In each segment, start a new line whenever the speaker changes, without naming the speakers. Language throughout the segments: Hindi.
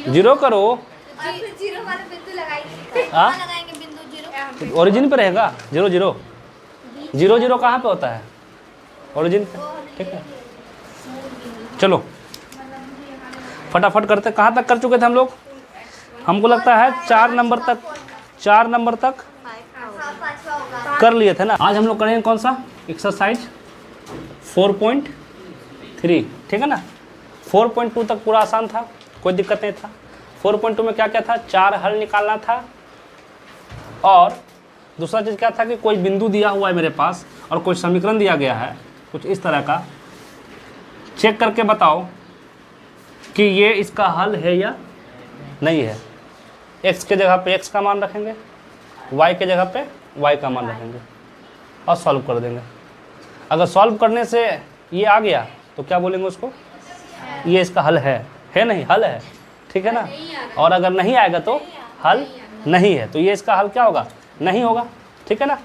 जीरो करो।
जीरो वाला बिंदु लगाएंगे।
हाँ
लगाएंगे बिंदु जीरो।
ओरिजिन पे रहेगा जीरो जीरो। जीरो जीरो कहाँ पे होता है? ओरिजिन पे। ठीक है चलो फटाफट करते। कहाँ तक कर चुके थे हम लोग? हमको लगता है 4 नंबर तक कर लिए थे ना। आज हम लोग करेंगे कौन सा एक्सरसाइज 4.3। ठीक है ना। 4.2 तक पूरा आसान था, कोई दिक्कत नहीं था। 4.2 में क्या क्या था? 4 हल निकालना था और दूसरा चीज़ क्या था कि कोई बिंदु दिया हुआ है मेरे पास और कोई समीकरण दिया गया है कुछ इस तरह का। चेक करके बताओ कि ये इसका हल है या नहीं है। x के जगह पे x का मान रखेंगे, y के जगह पे y का मान रखेंगे और सॉल्व कर देंगे। अगर सॉल्व करने से ये आ गया तो क्या बोलेंगे उसको? ये इसका हल है नहीं? हल है, ठीक है ना। और अगर नहीं आएगा तो हल नहीं है, तो ये इसका हल क्या होगा? नहीं होगा, ठीक है ना।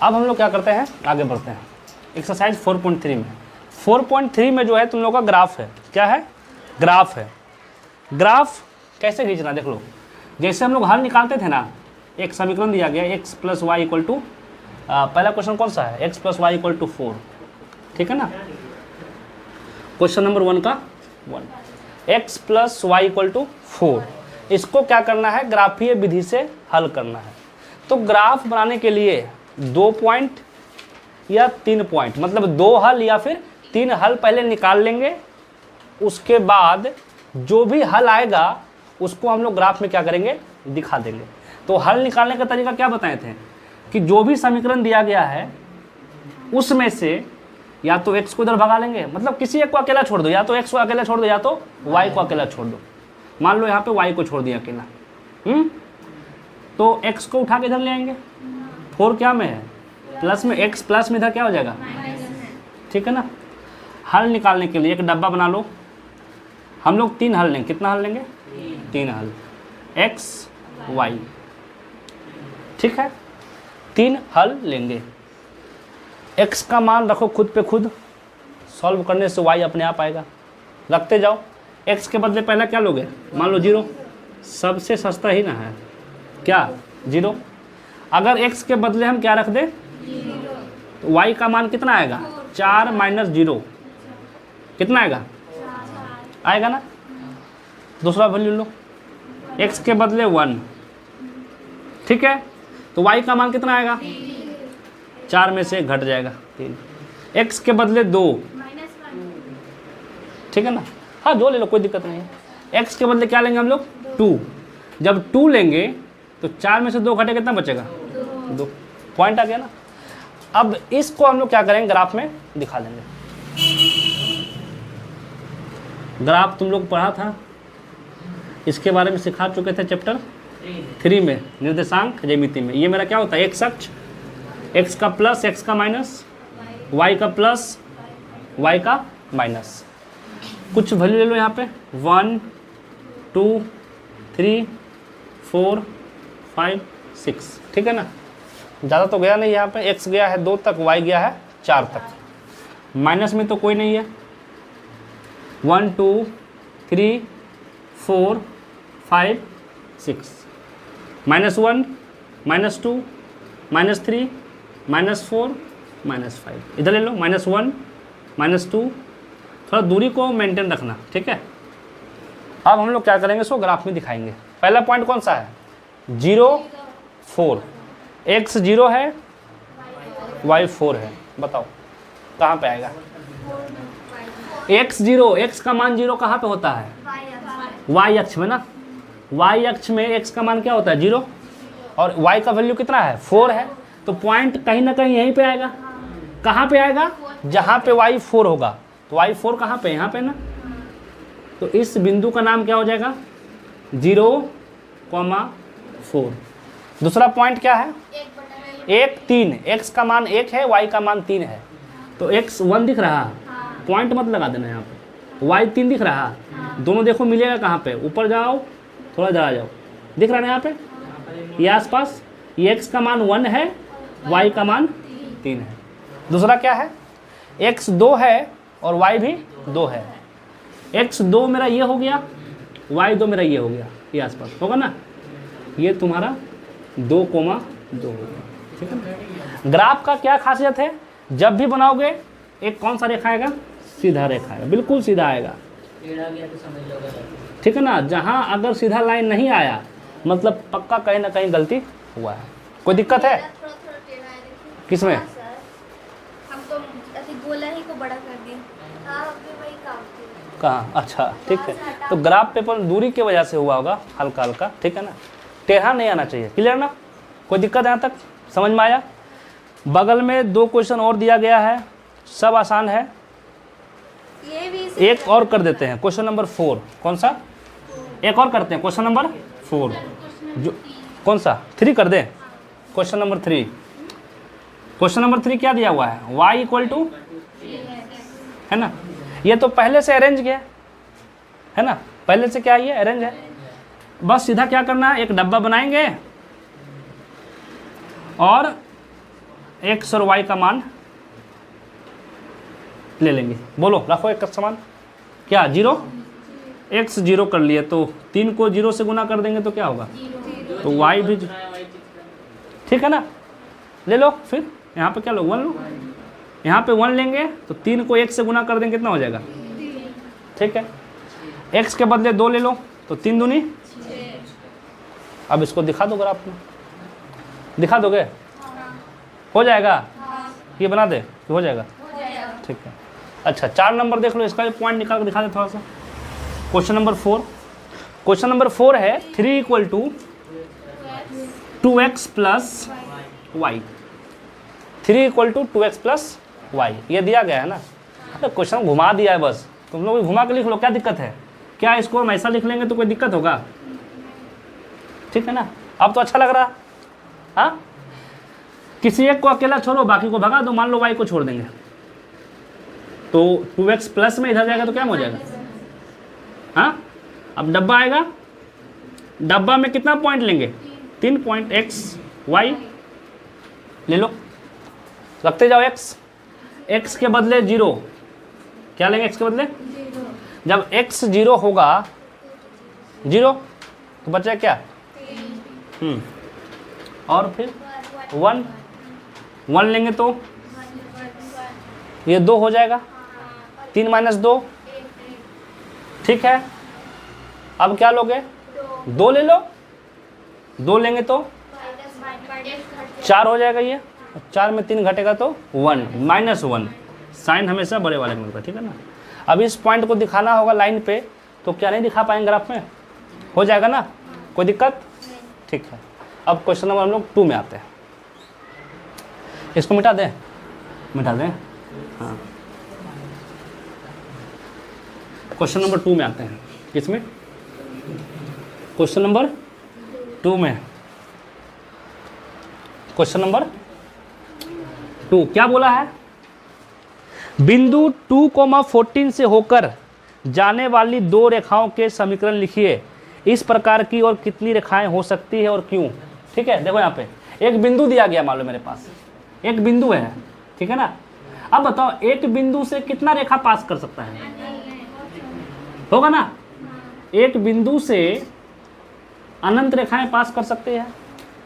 अब हम लोग क्या करते हैं, आगे बढ़ते हैं एक्सरसाइज 4.3 में। 4.3 में जो है तुम लोग का ग्राफ है। क्या है? ग्राफ है। ग्राफ कैसे खींचना देख लो। जैसे हम लोग हल निकालते थे ना, एक समीकरण दिया गया x plus y equal to, पहला क्वेश्चन कौन सा है? x plus y equal to 4, ठीक है ना। क्वेश्चन नंबर 1 का 1 x plus y equal to 4। इसको क्या करना है? ग्राफीय विधि से हल करना है। तो ग्राफ बनाने के लिए 2 पॉइंट या 3 पॉइंट, मतलब 2 हल या फिर 3 हल पहले निकाल लेंगे। उसके बाद जो भी हल आएगा उसको हम लोग ग्राफ में क्या करेंगे? दिखा देंगे। तो हल निकालने का तरीका क्या बताए थे कि जो भी समीकरण दिया गया है उसमें से या तो x को इधर भगा लेंगे, मतलब किसी एक को अकेला छोड़ दो, या तो x को अकेला छोड़ दो या तो y को अकेला छोड़ दो। मान लो यहाँ पे y को छोड़ दिया अकेला, तो x को उठा के इधर ले आएंगे। 4 क्या में है? प्लस में, x प्लस में इधर क्या हो जाएगा? ठीक है ना। हल निकालने के लिए एक डब्बा बना लो। हम लोग 3 हल लेंगे। कितना हल लेंगे? 3 हल, x y, ठीक है। 3 हल लेंगे। x का मान रखो खुद पे खुद, सॉल्व करने से y अपने आप आएगा। रखते जाओ। x के बदले पहला क्या लोगे? मान लो 0, सबसे सस्ता ही ना है क्या? 0। अगर x के बदले हम क्या रख दें तो y का मान कितना आएगा? 4 माइनस 0 कितना आएगा? आएगा ना। दूसरा वैल्यू लो, x के बदले 1, ठीक है। तो y का मान कितना आएगा? 4 में से घट जाएगा 3। x के बदले 2, ठीक है ना। हाँ 2 ले लो, कोई दिक्कत नहीं है। x के बदले क्या लेंगे हम लोग? 2। जब 2 लेंगे तो 4 में से 2 घटे कितना बचेगा? 2। पॉइंट आ गया ना। अब इसको हम लोग क्या करेंगे? ग्राफ में दिखा देंगे। ग्राफ तुम लोग पढ़ा था, इसके बारे में सिखा चुके थे चैप्टर 3 में, निर्देशांक ज्यामिति में। ये मेरा क्या होता है? x अक्ष, x का प्लस x का माइनस, y का प्लस y का माइनस। कुछ वैल्यू ले लो यहाँ पे, 1 2 3 4 5 6, ठीक है ना। ज़्यादा तो गया नहीं यहाँ पे। x गया है 2 तक, y गया है 4 तक। माइनस में तो कोई नहीं है। 1 2 3 4 5 6, -1 -2 -3 -4 -5। इधर ले लो, -1 -2। थोड़ा दूरी को मेंटेन रखना, ठीक है। अब हम लोग क्या करेंगे? इसको ग्राफ में दिखाएंगे। पहला पॉइंट कौन सा है? 0 4। x 0 है, y 4 है। बताओ कहाँ पे आएगा? x 0, x का मान 0 कहाँ पे होता है? y अक्ष में ना। y अक्ष में x का मान क्या होता है? 0। और y का वैल्यू कितना है? 4 है। तो पॉइंट कहीं ना कहीं यहीं पे आएगा। कहाँ पे आएगा? जहाँ पे y 4 होगा। तो y 4 कहाँ पे? यहाँ पे ना। तो इस बिंदु का नाम क्या हो जाएगा? 0, 4। दूसरा पॉइंट क्या है? 1 3। x का मान 1 है, y का मान 3 है। तो x 1 दिख रहा, पॉइंट मत लगा देना यहाँ पे। y 3 दिख रहा, दोनों देखो मिलेगा कहाँ पे? ऊपर जाओ, थोड़ा जा जाओ, दिख रहा है यहाँ पे, ये आसपास। ये x का मान 1 है, y का मान 3 है। दूसरा क्या है? x 2 है और y भी 2 है। x 2 मेरा ये हो गया, y2 मेरा ये हो गया, ये आसपास होगा ना, ये तुम्हारा 2,2 हो गया, ठीक है ना। ग्राफ का क्या खासियत है, जब भी बनाओगे एक कौन सा रेखा आएगा, सीधा रेखा आएगा, बिल्कुल सीधा आएगा, ठीक है ना। जहाँ अगर सीधा लाइन नहीं आया मतलब पक्का कहीं ना कहीं गलती हुआ है। कोई दिक्कत है
थोड़ा थोड़ा टेढ़ा है, देखिए।
किसमें?
हाँ, सर। हम तो ऐसे गोला ही को बड़ा कर दिए। हाँ, हमने वही काम किया।
कहाँ? अच्छा ठीक है, तो ग्राफ पेपर दूरी की वजह से हुआ होगा हल्का हल्का, ठीक है ना, टेढ़ा नहीं आना चाहिए। क्लियर ना? कोई दिक्कत यहाँ तक समझ में आया? बगल में 2 क्वेश्चन और दिया गया है, सब आसान है।
ये भी इसी
एक और कर देते हैं, क्वेश्चन नंबर 4। कौन सा? एक और करते हैं, क्वेश्चन नंबर 4। जो कौन सा? 3 कर दें। क्वेश्चन नंबर 3, क्वेश्चन नंबर 3 क्या दिया हुआ है, y = है ना, ये तो पहले से अरेंज किया है ना, पहले से क्या ये अरेंज है। बस सीधा क्या करना है, एक डब्बा बनाएंगे और x और y का मान ले लेंगे। बोलो, रखो एक का समान, क्या 0, x 0 कर लिए तो 3 को 0 से गुना कर देंगे तो क्या होगा, तो y भी, ठीक है ना। ले लो, फिर यहाँ पे क्या लो, 1 लो, यहाँ पे 1 लेंगे तो 3 को 1 से गुना कर देंगे, कितना हो जाएगा, ठीक है। x के बदले 2 ले लो तो 3 दूनी, अब इसको दिखा दो ग्राफ में, दिखा दोगे, हो जाएगा, ये बना दे कि हो जाएगा, ठीक है। अच्छा 4 नंबर देख लो, इसका भी पॉइंट निकाल कर दिखा दे थोड़ा सा। क्वेश्चन नंबर 4, क्वेश्चन नंबर 4 है 3 = 2x + y, 3 = 2x + y, ये दिया गया है ना। तो क्वेश्चन घुमा दिया है, बस तुम लोग भी घुमा के लिख लो, क्या दिक्कत है, क्या इसको हम ऐसा लिख लेंगे तो कोई दिक्कत होगा, ठीक है ना। अब तो अच्छा लग रहा, हाँ। किसी एक को अकेला छोड़ो, बाकी को भगा दो, मान लो y को छोड़ देंगे तो 2x प्लस में इधर जाएगा तो क्या हो जाएगा, हाँ। अब डब्बा आएगा, डब्बा में कितना पॉइंट लेंगे, 3 पॉइंट, x y ले लो, रखते जाओ x के बदले 0, क्या लेंगे x के बदले, जब x 0 होगा 0 तो बचा क्या, और फिर 1 लेंगे तो ये 2 हो जाएगा, 3 - 2, ठीक है। अब क्या लोगे, 2 ले लो, 2 लेंगे तो 4 हो जाएगा, ये 4 में 3 घटेगा तो 1 -1, साइन हमेशा बड़े वाले में मिलता है, ठीक है ना। अब इस पॉइंट को दिखाना होगा लाइन पे, तो क्या नहीं दिखा पाएंगे ग्राफ में, हो जाएगा ना, कोई दिक्कत, ठीक है। अब क्वेश्चन नंबर हम लोग 2 में आते हैं, इसको मिटा दें, हाँ। क्वेश्चन नंबर 2 में आते हैं, किसमें, क्वेश्चन नंबर 2 में, क्वेश्चन नंबर 2 क्या बोला है, बिंदु 2,14 से होकर जाने वाली 2 रेखाओं के समीकरण लिखिए, इस प्रकार की और कितनी रेखाएं हो सकती है और क्यों, ठीक है। देखो यहाँ पे एक बिंदु दिया गया, मान लो मेरे पास एक बिंदु है, ठीक है ना। अब बताओ एक बिंदु से कितना रेखा पास कर सकता है, होगा ना, एक बिंदु से अनंत रेखाएं पास कर सकते हैं,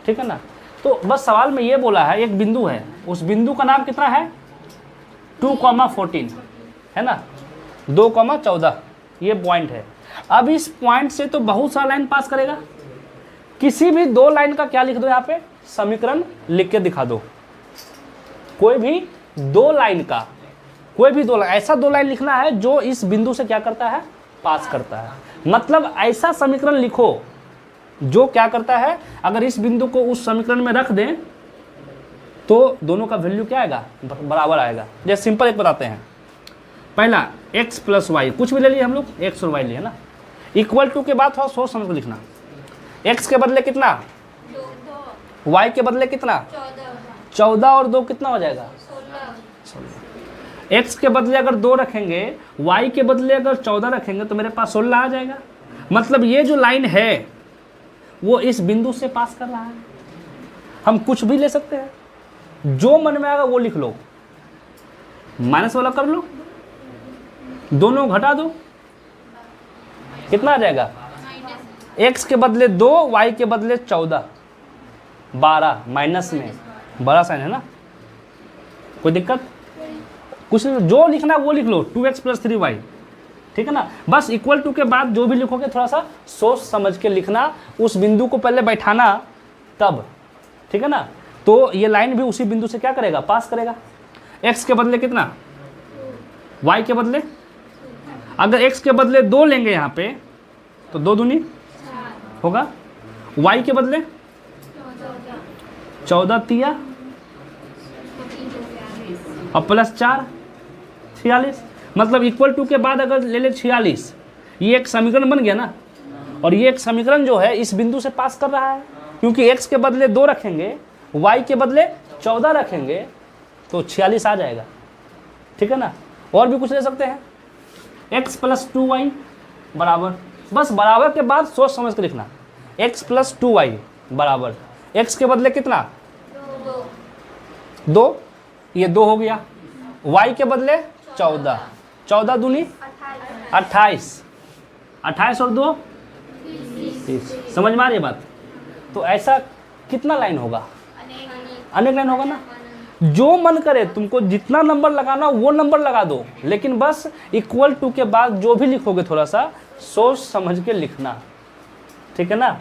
ठीक है ना। तो बस सवाल में ये बोला है एक बिंदु है, उस बिंदु का नाम कितना है, 2,14 है ना, 2,14 ये पॉइंट है। अब इस पॉइंट से तो बहुत सारा लाइन पास करेगा, किसी भी 2 लाइन का क्या लिख दो, यहाँ पे समीकरण लिख के दिखा दो, कोई भी 2 लाइन का, कोई भी 2 लाइन, ऐसा 2 लाइन लिखना है जो इस बिंदु से क्या करता है, पास करता है। मतलब ऐसा समीकरण लिखो जो क्या करता है, अगर इस बिंदु को उस समीकरण में रख दें तो दोनों का वैल्यू क्या आएगा, बराबर आएगा। जैसे सिंपल एक बताते हैं, पहला x + y, कुछ भी ले लिए हम लोग, x और y लिए ना, इक्वल टू के बाद थोड़ा सोच समझ को लिखना, x के बदले कितना,
2,
y के बदले कितना, 14 और 2 कितना हो जाएगा, 16। x के बदले अगर 2 रखेंगे, y के बदले अगर 14 रखेंगे तो मेरे पास 16 आ जाएगा। मतलब ये जो लाइन है वो इस बिंदु से पास कर रहा है। हम कुछ भी ले सकते हैं, जो मन में आएगा वो लिख लो, माइनस वाला कर लो, दोनों घटा दो, कितना आ जाएगा, x के बदले 2, y के बदले 14, 12 माइनस में बड़ा साइन है ना, कोई दिक्कत कुछ नहीं, जो लिखना है वो लिख लो, 2x + 3y, ठीक है ना। बस इक्वल टू के बाद जो भी लिखोगे थोड़ा सा सोच समझ के लिखना, उस बिंदु को पहले बैठाना तब, ठीक है ना। तो ये लाइन भी उसी बिंदु से क्या करेगा, पास करेगा। x के बदले कितना, y के बदले, अगर x के बदले 2 लेंगे यहाँ पे तो 2 दूनी होगा, y के बदले 14 तिया और +4 46, मतलब इक्वल टू के बाद अगर ले ले 46, ये एक समीकरण बन गया ना। और ये एक समीकरण जो है इस बिंदु से पास कर रहा है, क्योंकि x के बदले 2 रखेंगे, y के बदले 14 रखेंगे तो 46 आ जाएगा, ठीक है ना। और भी कुछ ले सकते हैं, x + 2y बराबर, बस बराबर के बाद सोच समझ के लिखना, x + 2y बराबर, x के बदले कितना 2, ये 2 हो गया, y के बदले 14, 14 दूनी 28, 28 और 2 30, समझ में आ रही है बात। तो ऐसा कितना लाइन होगा, अनेक लाइन होगा ना। जो मन करे तुमको जितना नंबर लगाना वो नंबर लगा दो, लेकिन बस इक्वल टू के बाद जो भी लिखोगे थोड़ा सा सोच समझ के लिखना, ठीक है ना।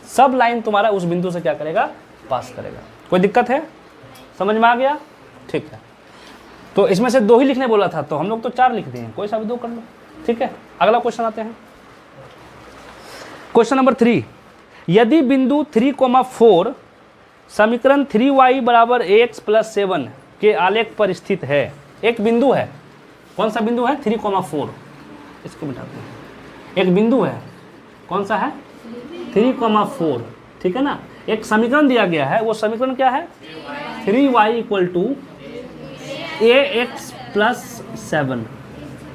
सब लाइन तुम्हारा उस बिंदु से क्या करेगा, पास करेगा। कोई दिक्कत है, समझ में आ गया, ठीक है। तो इसमें से 2 ही लिखने बोला था, तो हम लोग तो 4 लिख दिए, कोई सा भी 2 कर लो, ठीक है। अगला क्वेश्चन आते हैं, क्वेश्चन नंबर 3, यदि बिंदु 3,4 समीकरण 3y = ax + 7 के आलेख पर स्थित है। एक बिंदु है, कौन सा बिंदु है, 3,4, इसको मिटाते हैं। एक बिंदु है, कौन सा है, 3,4, ठीक है ना। एक समीकरण दिया गया है, वो समीकरण क्या है, 3y = ax + 7,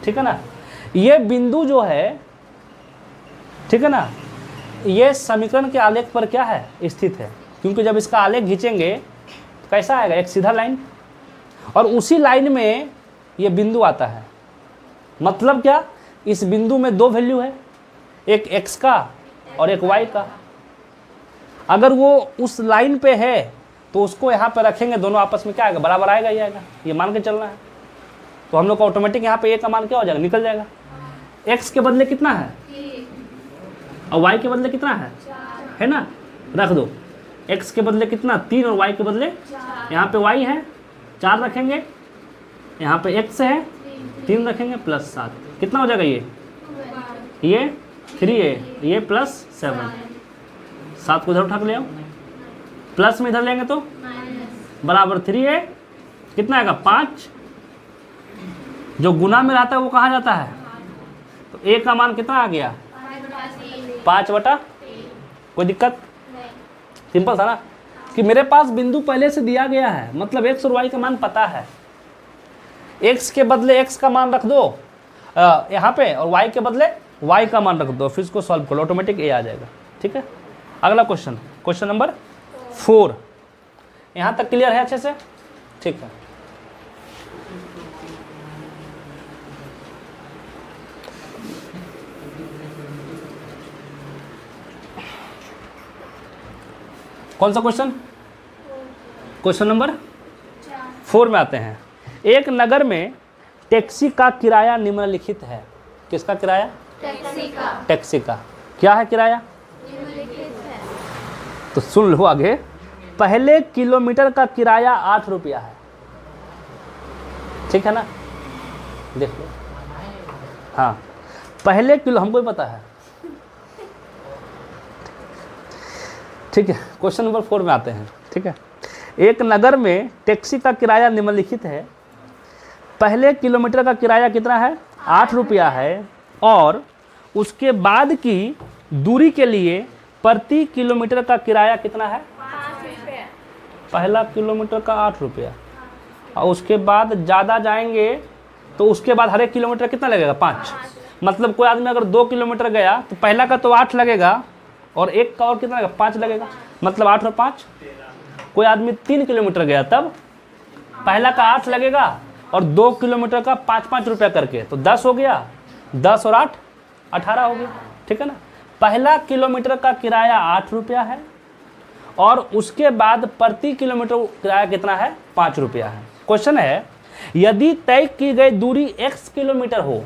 ठीक है ना। ये बिंदु जो है, ठीक है ना, ये समीकरण के आलेख पर क्या है, स्थित है, क्योंकि जब इसका आलेख खींचेंगे तो कैसा आएगा, एक सीधा लाइन, और उसी लाइन में ये बिंदु आता है। मतलब क्या, इस बिंदु में 2 वैल्यू है, एक x का और एक y का। अगर वो उस लाइन पे है तो उसको यहाँ पे रखेंगे, दोनों आपस में क्या आएगा, बराबर आएगा ही आएगा, ये मान के चलना है। तो हम लोग को ऑटोमेटिक यहाँ पे a का मान क्या हो जाएगा, निकल जाएगा। x के बदले कितना है और y के बदले कितना है ना, रख दो। x के बदले कितना 3 और y के बदले, यहाँ पे y है 4 रखेंगे, यहाँ पे x है 3 रखेंगे, +7, कितना हो जाएगा, ये 3 है, ये +7, 7 को इधर उठा के ले आओ, प्लस में इधर लेंगे तो बराबर 3 है, कितना आएगा 5, जो गुना में रहता है वो कहाँ जाता है, तो a का मान कितना आ गया 5/3। कोई दिक्कत, सिंपल था ना, कि मेरे पास बिंदु पहले से दिया गया है, मतलब x और y का मान पता है। x के बदले x का मान रख दो यहाँ पे, और y के बदले y का मान रख दो, फिर इसको सॉल्व करो, ऑटोमेटिक a आ जाएगा, ठीक है। अगला क्वेश्चन, क्वेश्चन नंबर 4, यहाँ तक क्लियर है अच्छे से, ठीक है। कौन सा क्वेश्चन, क्वेश्चन नंबर 4 में आते हैं। एक नगर में टैक्सी का किराया निम्नलिखित है। किसका किराया, टैक्सी का क्या है किराया, तो सुन लो आगे। पहले किलोमीटर का किराया 8 रुपया है, ठीक है ना, देख लो। हाँ, पहले किलो, हमको ही पता है, ठीक है। क्वेश्चन नंबर 4 में आते हैं, ठीक है। एक नगर में टैक्सी का किराया निम्नलिखित है। पहले किलोमीटर का किराया कितना है, 8 रुपया है, और उसके बाद की दूरी के लिए प्रति किलोमीटर का किराया कितना है,
5 रुपये।
पहला किलोमीटर का 8 रुपया, और उसके बाद ज़्यादा जाएंगे तो उसके बाद हर एक किलोमीटर कितना लगेगा, 5। मतलब कोई आदमी अगर 2 किलोमीटर गया तो पहला का तो 8 लगेगा, और एक का और कितना लगेगा, 5 लगेगा, मतलब 8 और 5। कोई आदमी 3 किलोमीटर गया तब पहला का 8 लगेगा, और 2 किलोमीटर का 5-5 रुपया करके, तो 10 हो गया, 10 और 8 18 हो गया, ठीक है ना। पहला किलोमीटर का किराया 8 रुपया है और उसके बाद प्रति किलोमीटर किराया कितना है, 5 रुपया है। क्वेश्चन है यदि तय की गई दूरी x किलोमीटर हो,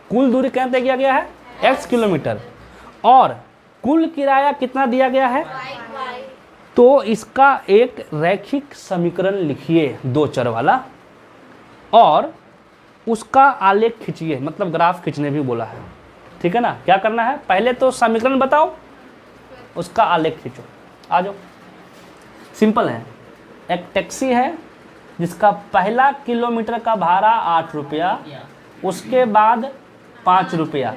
कुल दूरी क्या तय किया गया है, x किलोमीटर, और कुल किराया कितना दिया गया है, तो इसका एक रैखिक समीकरण लिखिए 2 चर वाला और उसका आलेख खींचिए, मतलब ग्राफ खींचने भी बोला है। ठीक है ना, क्या करना है, पहले तो समीकरण बताओ, उसका आलेख खींचो। आ जाओ, सिंपल है। एक टैक्सी है जिसका पहला किलोमीटर का भाड़ा 8 रुपया, उसके बाद 5 रुपया,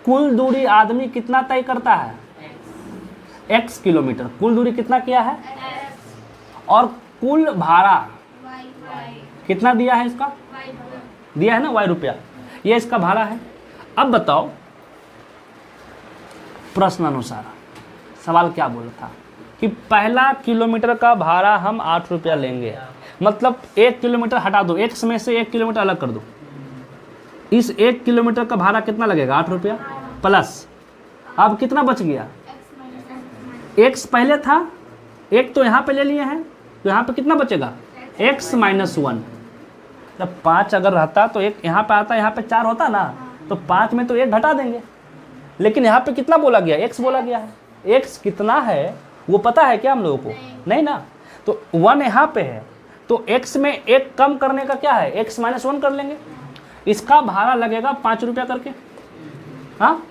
कुल दूरी आदमी कितना तय करता है, x किलोमीटर, कुल दूरी कितना किया है, और कुल भाड़ा कितना दिया है, इसका दिया है ना y रुपया, ये इसका भाड़ा है। अब बताओ प्रश्न अनुसार सवाल क्या बोला था कि पहला किलोमीटर का भाड़ा हम 8 रुपया लेंगे, मतलब 1 किलोमीटर हटा दो, x में से 1 किलोमीटर अलग कर दो, इस 1 किलोमीटर का भाड़ा कितना लगेगा, 8 रुपया, प्लस अब कितना बच गया, x पहले था, एक तो यहाँ पे ले लिए हैं, तो यहाँ पे कितना बचेगा, x माइनस 1। जब 5 अगर रहता तो एक यहाँ पे आता, यहाँ पे 4 होता ना, तो 5 में तो 1 घटा देंगे, लेकिन यहाँ पे कितना बोला गया, x बोला गया है। x कितना है वो पता है क्या हम लोगों को, नहीं ना, तो 1 यहाँ पे है, तो x में 1 कम करने का क्या है, x माइनस 1 कर लेंगे, इसका भाड़ा लगेगा 5 रुपया करके। हाँ,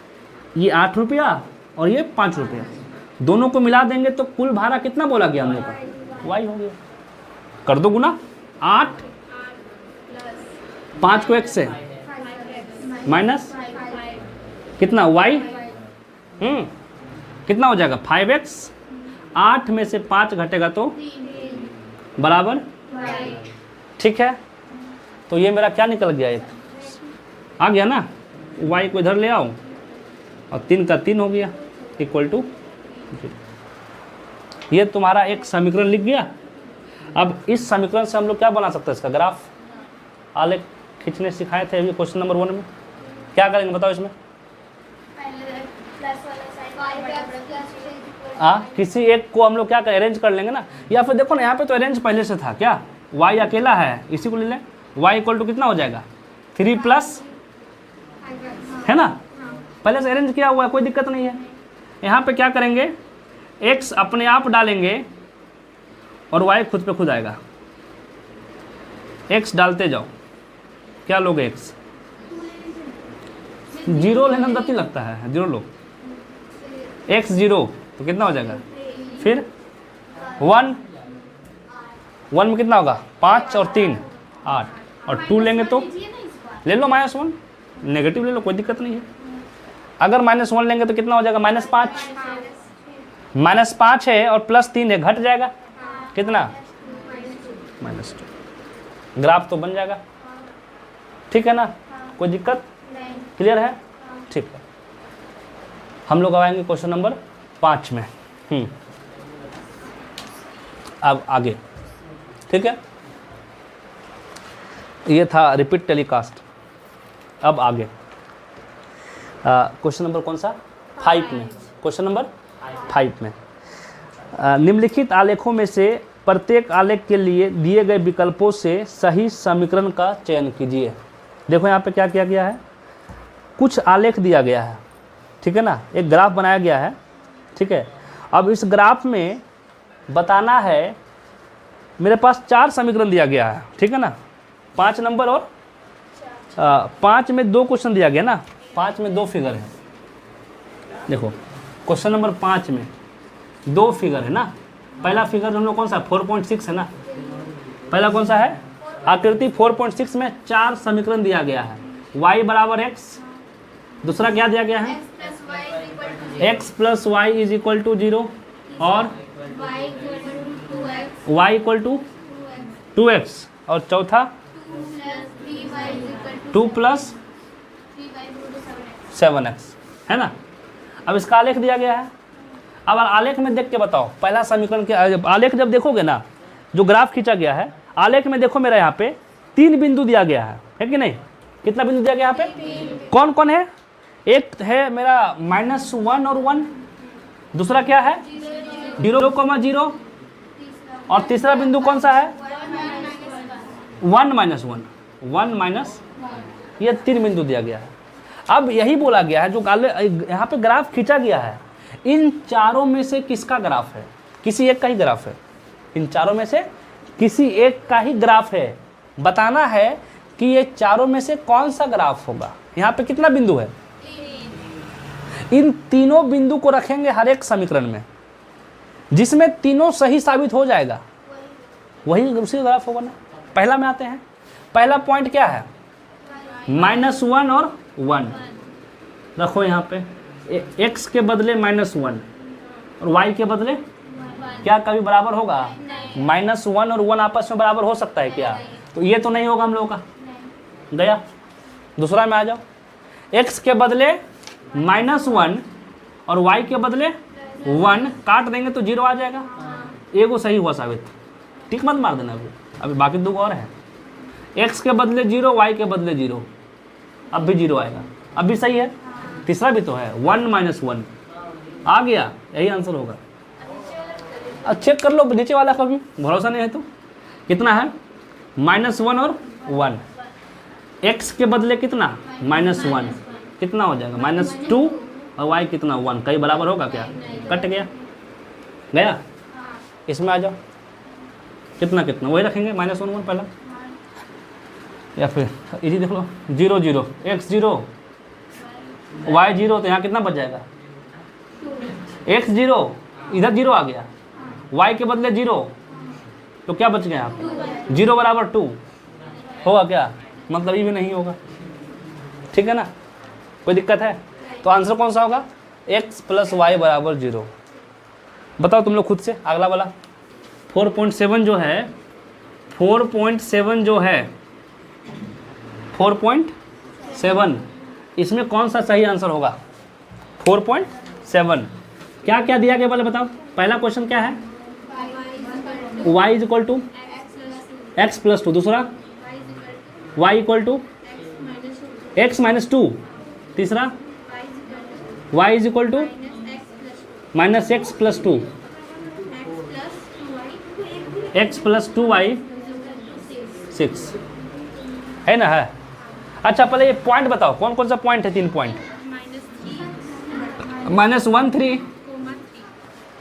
ये 8 रुपया और ये 5 रुपया, दोनों को मिला देंगे तो कुल भाड़ा कितना बोला गया हम लोग का, y हो गया। कर दो गुना, 8 5 को 1 से माइनस कितना y, कितना हो जाएगा 5x, 8 में से 5 घटेगा तो बराबर, ठीक है। तो ये मेरा क्या निकल गया, एक आ गया ना, y को इधर ले आओ और 3 का 3 हो गया इक्वल टू, ये तुम्हारा एक समीकरण लिख गया। अब इस समीकरण से हम लोग क्या बना सकते हैं, इसका ग्राफ आलेख खींचने सिखाए थे अभी क्वेश्चन नंबर 1 में। क्या करेंगे बताओ इसमें, किसी एक को हम लोग क्या करें, अरेंज कर लेंगे ना, या फिर देखो ना यहाँ पे तो अरेंज पहले से था, क्या y अकेला है, इसी को ले लें, y इक्वल टू कितना हो जाएगा 3 प्लस, है ना, पहले से अरेंज किया हुआ है, कोई दिक्कत नहीं है। यहाँ पे क्या करेंगे, x अपने आप डालेंगे और y खुद पे खुद आएगा, x डालते जाओ, क्या लोगे x, 0 लेना गति लगता है, 0 लो, x 0 तो कितना हो जाएगा, फिर 1 में कितना होगा 5 और 3 8, और 2 लेंगे तो ले लो -1, नेगेटिव ले लो, कोई दिक्कत नहीं है। अगर -1 लेंगे तो कितना हो जाएगा, -5 है और +3 है, घट जाएगा कितना, -2, ग्राफ तो बन जाएगा, ठीक है ना, कोई दिक्कत, क्लियर है, ठीक है। हम लोग आएंगे क्वेश्चन नंबर 5 में। अब आगे, ठीक है, ये था रिपीट टेलीकास्ट। अब आगे क्वेश्चन नंबर कौन सा, 5 में, क्वेश्चन नंबर 5 में निम्नलिखित आलेखों में से प्रत्येक आलेख के लिए दिए गए विकल्पों से सही समीकरण का चयन कीजिए। देखो यहाँ पे क्या किया गया है, कुछ आलेख दिया गया है, ठीक है ना, एक ग्राफ बनाया गया है, ठीक है। अब इस ग्राफ में बताना है, मेरे पास 4 समीकरण दिया गया है, ठीक है ना, 5 नंबर और 5 में 2 क्वेश्चन दिया गया ना, 5 में 2 फिगर है। देखो क्वेश्चन नंबर 5 में 2 फिगर है ना, पहला फिगर हम लोग कौन सा 4.6 है ना, पहला कौन सा है आकृति 4.6 में 4 समीकरण दिया गया है, y बराबर x, दूसरा क्या दिया गया है x plus y is equal to 0 और y इक्वल टू 2x, और चौथा 2 प्लस 7x, है ना। अब इसका आलेख दिया गया है, अब आलेख में देख के बताओ पहला समीकरण के आलेख जब देखोगे ना, जो ग्राफ खींचा गया है आलेख में, देखो मेरा यहाँ पे 3 बिंदु दिया गया है कि नहीं, कितना बिंदु दिया गया यहाँ पे, कौन कौन है, एक है मेरा -1 और 1, दूसरा क्या है 0,0 और तीसरा बिंदु कौन सा है 1 -1, 1 माइनस, ये 3 बिंदु दिया गया है। अब यही बोला गया है जो यहाँ पे ग्राफ खींचा गया है, इन चारों में से किसका ग्राफ है, किसी एक का ही ग्राफ है, इन चारों में से किसी एक का ही ग्राफ है। बताना है कि ये चारों में से कौन सा ग्राफ होगा। यहाँ पे कितना बिंदु है, इन तीनों बिंदु को रखेंगे हर एक समीकरण में, जिसमें तीनों सही साबित हो जाएगा वही उसी का ग्राफ होगा ना। पहला में आते हैं, पहला पॉइंट क्या है -1 और 1 रखो यहाँ पे, x के बदले -1 और y के बदले क्या कभी बराबर होगा, -1 और 1 आपस में बराबर हो सकता है क्या, तो ये तो नहीं होगा हम लोगों का, गया। दूसरा में आ जाओ, x के बदले -1 और y के बदले 1 काट देंगे तो 0 आ जाएगा, एगो सही हुआ साबित, टिक मत मार देना अभी बाकी दो और हैं। x के बदले 0, y के बदले 0, अब भी 0 आएगा, अब भी सही है। तीसरा भी तो है 1 - 1 आ गया, यही आंसर होगा। अब चेक कर लो नीचे वाला का भी, भरोसा नहीं है तो कितना है -1 और 1, x के बदले कितना -1, कितना हो जाएगा -2 और y कितना 1, कहीं बराबर होगा क्या, कट गया, गया। इसमें आ जाओ, कितना कितना वही रखेंगे -1 1 पहला, या फिर इसी देख लो 0 0, x 0 y 0, तो यहाँ कितना बच जाएगा x 0, इधर 0 आ गया, y के बदले 0, तो क्या बच गया यहाँ पे 0 बराबर 2 होगा क्या, मतलब ये भी नहीं होगा, ठीक है ना, कोई दिक्कत है। तो आंसर कौन सा होगा x + y = 0। बताओ तुम लोग खुद से, अगला वाला 4.7 जो है, 4.7 जो है 4.7, इसमें कौन सा सही आंसर होगा 4.7। क्या क्या दिया गया पहले बताओ। पहला क्वेश्चन क्या है y = x + 2, दूसरा y = x - 2, तीसरा y = -x + 2, x + 2y 6 है ना, है। अच्छा पहले ये पॉइंट बताओ, कौन कौन सा पॉइंट है, 3 पॉइंट, -1 3,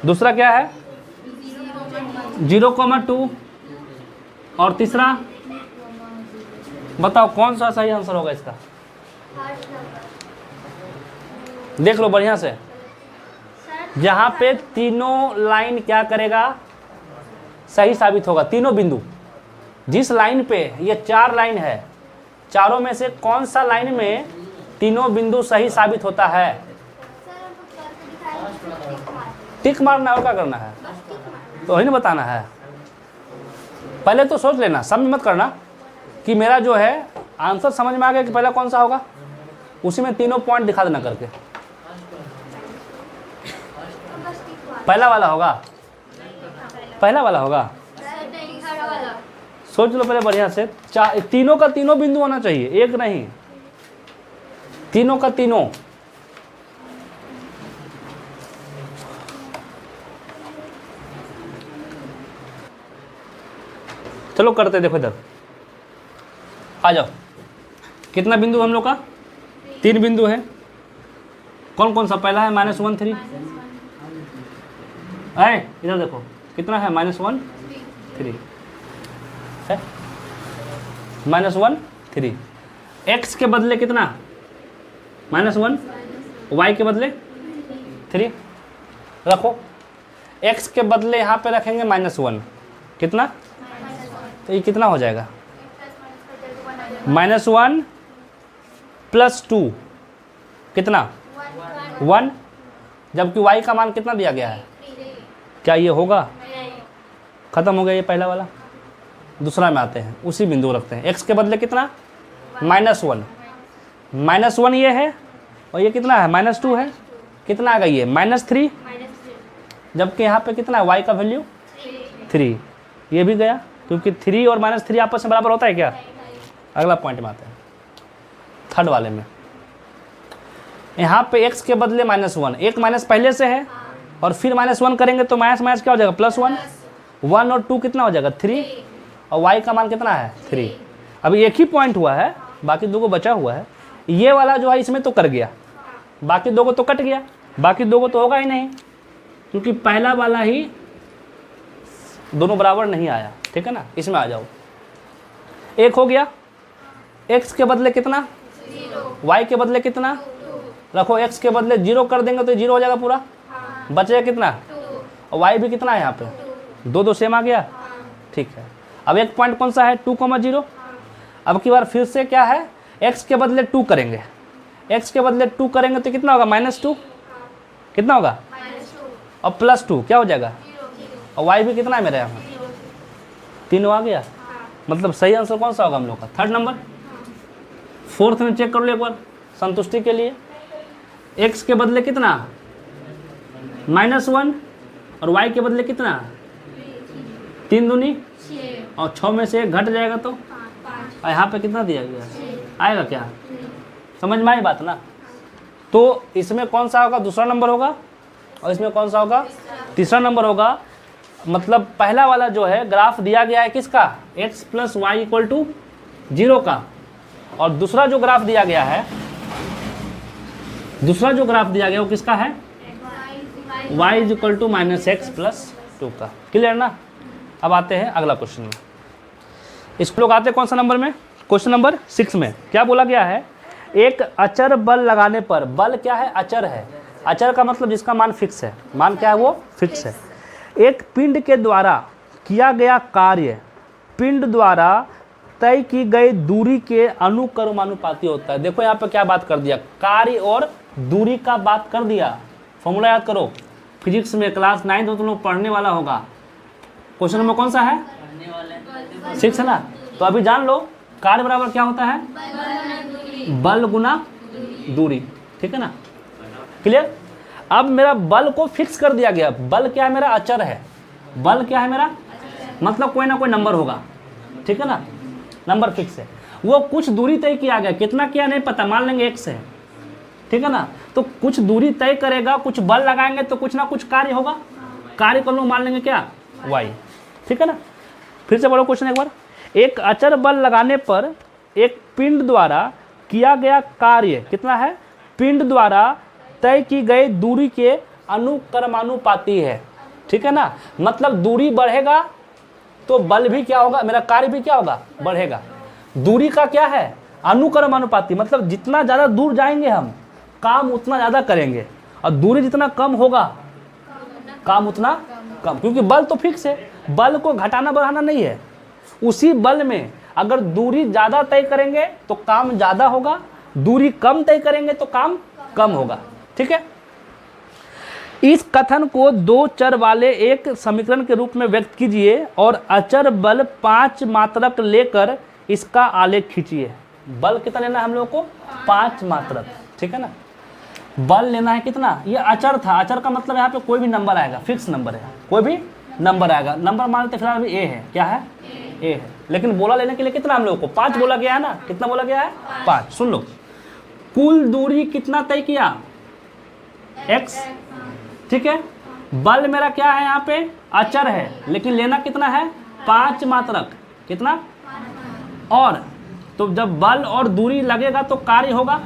दूसरा क्या है 0,2 और तीसरा बताओ कौन सा सही आंसर होगा इसका, देख लो बढ़िया से। जहाँ पे तीनों लाइन क्या करेगा सही साबित होगा, तीनों बिंदु, जिस लाइन पे ये 4 लाइन है, चारों में से कौन सा लाइन में तीनों बिंदु सही साबित होता है, टिक मारना और क्या करना है, तो वही ना बताना है। पहले तो सोच लेना, सब में मत करना कि मेरा जो है आंसर समझ में आ गया कि पहला कौन सा होगा, उसी में तीनों पॉइंट दिखा देना करके, पहला वाला होगा, पहला वाला होगा, सोच लो पहले बढ़िया से। तीनों का तीनों बिंदु होना चाहिए, एक नहीं, तीनों का तीनों। चलो करते, देखो इधर आ जाओ, कितना बिंदु हम लोग का 3 बिंदु है, कौन कौन सा, पहला है -1 3 है, इधर देखो कितना है -1 3 है, -1 3, x के बदले कितना -1, y के बदले 3 रखो, x के बदले यहाँ पे रखेंगे -1, कितना, तो ये कितना हो जाएगा -1 + 2 कितना 1, जबकि y का मान कितना दिया गया है, क्या ये होगा, खत्म हो गया ये पहला वाला। दूसरा में आते हैं, उसी बिंदु रखते हैं, x के बदले कितना -1 ये है, और ये कितना है -2 है, कितना आ गई ये -3, जबकि यहाँ पे कितना है y का वैल्यू 3, ये भी गया, क्योंकि 3 और -3 आपस में बराबर होता है क्या। अगला पॉइंट में आते हैं, थर्ड वाले में, यहाँ पे x के बदले -1, एक माइनस पहले से है और फिर -1 करेंगे तो माइनस माइनस क्या हो जाएगा, +1। 1 और 2 कितना हो जाएगा, 3, और y का मान कितना है, 3। अभी एक ही पॉइंट हुआ है, बाकी दो को बचा हुआ है। ये वाला जो है इसमें तो कर गया, बाकी दो को तो कट गया, बाकी दो को तो होगा ही नहीं, क्योंकि पहला वाला ही दोनों बराबर नहीं आया, ठीक है ना। इसमें आ जाओ, एक हो गया, x के बदले कितना, y के बदले कितना, रखो x के बदले 0 कर देंगे तो 0 हो जाएगा पूरा, बचेगा कितना, और y भी कितना है यहाँ पे, 2 2 सेम आ गया, ठीक है। अब एक पॉइंट कौन सा है, 2,0। अब की बार फिर से क्या है, x के बदले 2 करेंगे, x के बदले 2 करेंगे तो कितना होगा, -2, कितना होगा, और +2 क्या हो जाएगा, और y भी कितना है मेरे यहाँ, 3 आ गया। मतलब सही आंसर कौन सा होगा हम लोग का, 3rd नंबर। 4th में चेक कर लो एक बार संतुष्टि के लिए, x के बदले कितना, -1, और y के बदले कितना, 3 दूनी, और 6 में से 1 घट जाएगा तो, और यहाँ पे कितना दिया गया आएगा क्या, समझ में आई बात ना। तो इसमें कौन सा होगा, दूसरा नंबर होगा, और इसमें कौन सा होगा, तीसरा नंबर होगा। मतलब पहला वाला जो है ग्राफ दिया गया है किसका, x + y = 0 का, और दूसरा जो ग्राफ दिया गया है, दूसरा जो ग्राफ दिया गया वो किसका है, y = -x + 2 का। क्लियर ना। अब आते हैं अगला क्वेश्चन में। इस लोग आते हैं कौन सा नंबर में, क्वेश्चन नंबर 6 में। क्या बोला गया है, एक अचर बल लगाने पर, बल क्या है, अचर है, अचर का मतलब जिसका मान फिक्स है, मान क्या है वो फिक्स है। एक पिंड के द्वारा किया गया कार्य पिंड द्वारा तय की गई दूरी के अनुक्रमानुपाती होता है। देखो यहाँ पे क्या बात कर दिया, कार्य और दूरी का बात कर दिया। फॉर्मूला याद करो, फिजिक्स में क्लास 9 में तुम लोग पढ़ने वाला होगा। क्वेश्चन नंबर कौन सा है, 6 है ना। तो अभी जान लो कार्य बराबर क्या होता है, बल गुना दूरी, ठीक है ना। क्लियर। अब मेरा बल को फिक्स कर दिया गया, बल क्या है मेरा, अचर है, बल क्या है मेरा, मतलब कोई ना कोई नंबर होगा, ठीक है ना, नंबर फिक्स है। वो कुछ दूरी तय किया गया, कितना किया नहीं पता, मान लेंगे x है, ठीक है ना। तो कुछ दूरी तय करेगा, कुछ बल लगाएंगे तो कुछ ना कुछ कार्य होगा, कार्य को लोग मान लेंगे क्या, y, ठीक है ना। फिर से बोलो क्वेश्चन एक बार, एक अचर बल लगाने पर एक पिंड द्वारा किया गया कार्य कितना है, पिंड द्वारा तय की गई दूरी के अनुक्रमानुपाती है, ठीक है ना। मतलब दूरी बढ़ेगा तो बल भी क्या होगा, मेरा कार्य भी क्या होगा, बढ़ेगा। दूरी का क्या है, अनुक्रमानुपाती, मतलब जितना ज़्यादा दूर जाएंगे हम काम उतना ज़्यादा करेंगे, और दूरी जितना कम होगा काम उतना कम, क्योंकि बल तो फिक्स है, बल को घटाना बढ़ाना नहीं है। उसी बल में अगर दूरी ज़्यादा तय करेंगे तो काम ज़्यादा होगा, दूरी कम तय करेंगे तो काम कम होगा, ठीक है। इस कथन को 2 चर वाले एक समीकरण के रूप में व्यक्त कीजिए और अचर बल 5 मात्रक लेकर इसका आलेख खींचिए। बल कितना लेना है हम लोग को, 5 मात्रक, ठीक है ना। बल लेना है कितना, ये अचर था, अचर का मतलब यहाँ पे कोई भी नंबर आएगा, फिक्स नंबर है, कोई भी नंबर आएगा। नंबर मानते फिलहाल अभी ए है, क्या है, ए है, लेकिन बोला लेने के लिए कितना हम लोग को 5 बोला गया है ना, कितना बोला गया है, 5। सुन लो, कुल दूरी कितना तय किया, x, ठीक है। बल मेरा क्या है यहाँ पे, अचर है, लेकिन लेना कितना है, 5 मात्रक, कितना, और तो जब बल और दूरी लगेगा तो कार्य होगा,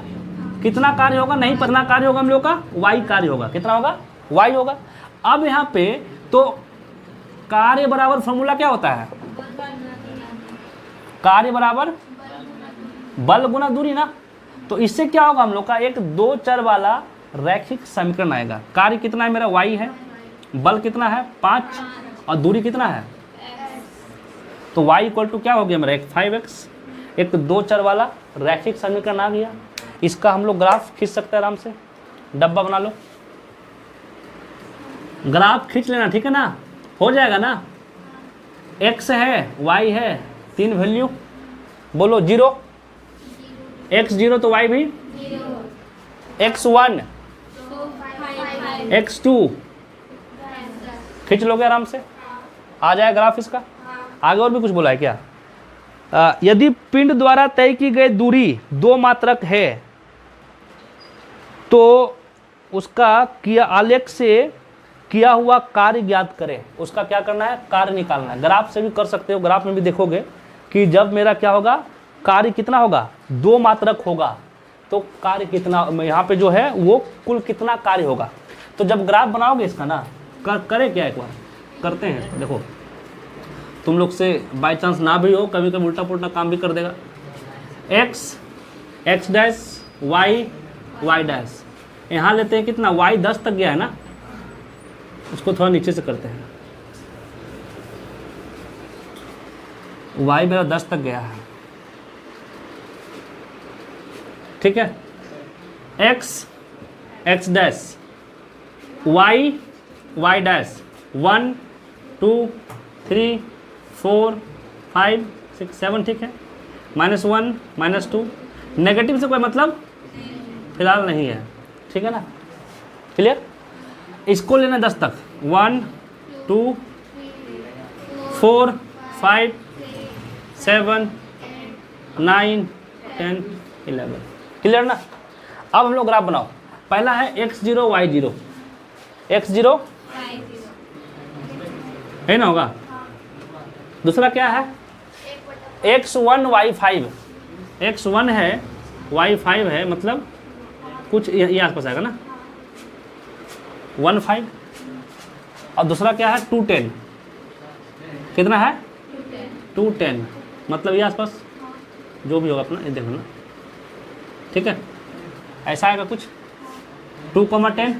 कितना कार्य होगा, नहीं पता कार्य होगा हम लोग का, y कार्य होगा, कितना होगा, y होगा। अब यहाँ पे तो कार्य बराबर फॉर्मूला क्या होता है, कार्य बराबर बल गुना दूरी ना। तो इससे क्या होगा हम लोग का, एक 2 चर वाला रैखिक समीकरण आएगा। कार्य कितना है मेरा, y है, बल कितना है 5, और दूरी कितना है, तो y = क्या हो गया मेरा, एक 5x, एक 2 चर वाला रैखिक समीकरण आ गया। इसका हम लोग ग्राफ खींच सकते हैं आराम से, डब्बा बना लो, ग्राफ खींच लेना, ठीक है ना, हो जाएगा ना। x है, y है, 3 वैल्यू, बोलो 0, x 0 तो y भी, x1 x2, खींच लोगे आराम से, आ जाए ग्राफ इसका। आगे और भी कुछ बोला है क्या, यदि पिंड द्वारा तय की गई दूरी 2 मात्रक है तो उसका किया आलेख से किया हुआ कार्य ज्ञात करें। उसका क्या करना है, कार्य निकालना है। ग्राफ से भी कर सकते हो, ग्राफ में भी देखोगे कि जब मेरा क्या होगा, कार्य कितना होगा, 2 मात्रक होगा, तो कार्य कितना, यहाँ पे जो है वो कुल कितना कार्य होगा। तो जब ग्राफ बनाओगे इसका ना, करें क्या, एक बार करते हैं। देखो तुम लोग से बाई चांस ना भी हो, कभी कभी उल्टा पुल्टा काम भी कर देगा। x डैश y डैश, यहाँ लेते हैं कितना, y 10 तक गया है ना, उसको थोड़ा नीचे से करते हैं। y मेरा 10 तक गया है, ठीक है। x डैश y डैश 1 2 3 4 5 6 7, ठीक है। -1 -2, नेगेटिव से कोई मतलब फिलहाल नहीं है, ठीक है ना, क्लियर। इसको लेना 10 तक, 1 2 4 5 7 9 10 11, क्लियर ना। अब हम लोग ग्राफ बनाओ। पहला है x0 y0, x0 है ना, होगा। दूसरा क्या है, x1 y5, x1 है y5 है, मतलब कुछ ये आसपास आएगा ना, 1 5। और दूसरा क्या है 2 10, कितना है 2 10, मतलब ये आसपास जो भी होगा अपना, ये देखो ना, ठीक है। ऐसा आएगा कुछ 2,10।